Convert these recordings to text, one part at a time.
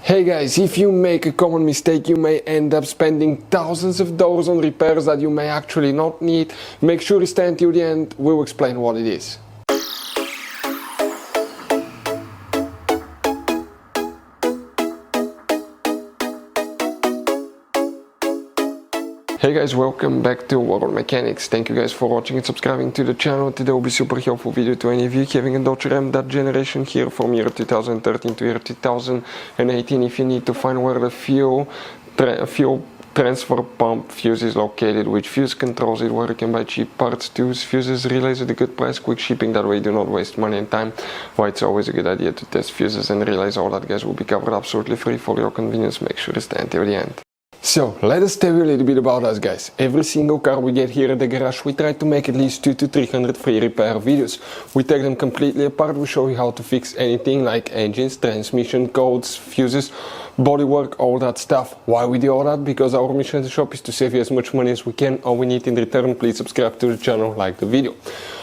Hey guys, if you make a common mistake, you may end up spending thousands of dollars on repairs that you may actually not need. Make sure you stay until the end, we'll explain what it is. Hey guys, welcome back to World Mechanics. Thank you guys for watching and subscribing to the channel. Today will be super helpful video to any of you having a Dodge Ram that generation here from year 2013 to year 2018. If you need to find where the fuel transfer pump fuse is located, which fuse controls it, where you can buy cheap parts, tools, fuses, relays at a good price, quick shipping, that way you do not waste money and time. Why it's always a good idea to test fuses and relays. All that guys will be covered absolutely free for your convenience. Make sure to stay until the end. So, let us tell you a little bit about us guys. Every single car we get here at the garage, we try to make at least 200 to 300 free repair videos. We take them completely apart, we show you how to fix anything like engines, transmission, codes, fuses, bodywork, all that stuff. Why we do all that? Because our mission at the shop is to save you as much money as we can. All we need in return, please subscribe to the channel, like the video.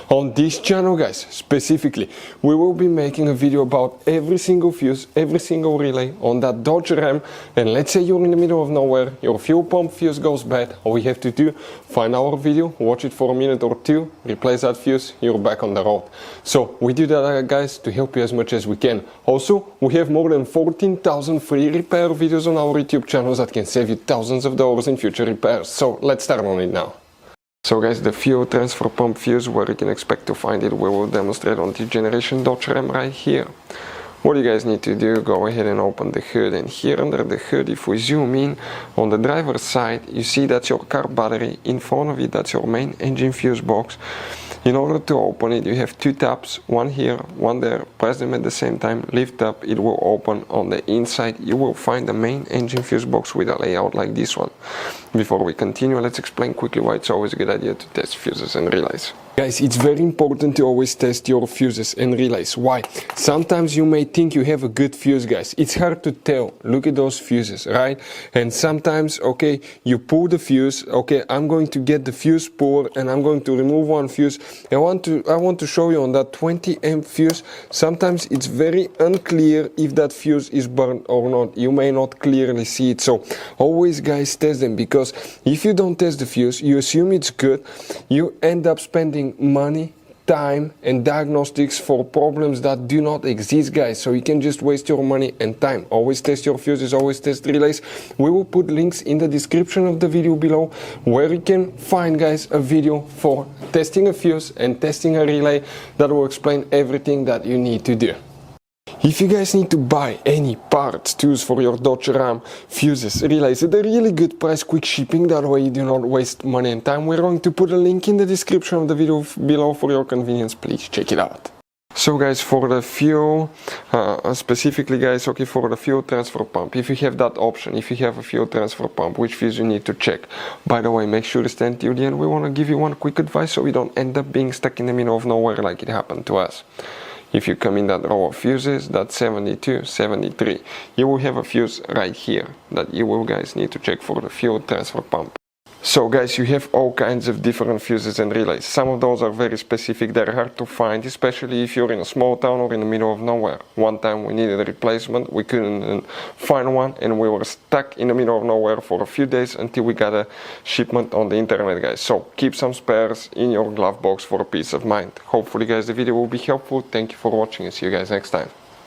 On this channel guys, specifically, we will be making a video about every single fuse, every single relay on that Dodge Ram. And let's say you're in the middle of nowhere, your fuel pump fuse goes bad, all we have to do, find our video, watch it for a minute or two, replace that fuse, you're back on the road. So we do that guys to help you as much as we can. Also, we have more than 14,000 free repair videos on our YouTube channels that can save you thousands of dollars in future repairs. So let's start on it now. So guys, the fuel transfer pump fuse, where you can expect to find it, we will demonstrate on the generation Dodge Ram right here. What you guys need to do, go ahead and open the hood, and here under the hood, if we zoom in, on the driver's side, you see that's your car battery. In front of it, that's your main engine fuse box. In order to open it, you have two taps, one here, one there. Press them at the same time, lift up, it will open. On the inside, you will find the main engine fuse box with a layout like this one. Before we continue, let's explain quickly why it's always a good idea to test fuses and relays. Guys, it's very important to always test your fuses and relays. Why? Sometimes you may think you have a good fuse, guys. It's hard to tell. Look at those fuses, right? And sometimes, okay, you pull the fuse. Okay, I'm going to get the fuse pulled and I'm going to remove one fuse. I want to show you on that 20 amp fuse. Sometimes it's very unclear if that fuse is burned or not. You may not clearly see it. So always, guys, test them, because if you don't test the fuse, you assume it's good. You end up spending money, time and diagnostics for problems that do not exist, guys. So you can just waste your money and time. Always test your fuses, always test relays. We will put links in the description of the video below where you can find, guys, a video for testing a fuse and testing a relay that will explain everything that you need to do. If you guys need to buy any parts, tools for your Dodge Ram, fuses, relays at a really good price, quick shipping, that way you do not waste money and time, we're going to put a link in the description of the video below for your convenience. Please check it out. So guys, for the fuel, specifically guys, okay, for the fuel transfer pump, if you have that option, if you have a fuel transfer pump, which fuse you need to check. By the way, make sure to stay until the end. We want to give you one quick advice so we don't end up being stuck in the middle of nowhere like it happened to us. If you come in that row of fuses, that's 72, 73, you will have a fuse right here that you will guys need to check for the fuel transfer pump. So guys, you have all kinds of different fuses and relays. Some of those are very specific, they're hard to find, especially if you're in a small town or in the middle of nowhere. One time we needed a replacement, we couldn't find one, and we were stuck in the middle of nowhere for a few days until we got a shipment on the internet, guys. So keep some spares in your glove box for peace of mind. Hopefully guys, the video will be helpful. Thank you for watching and see you guys next time.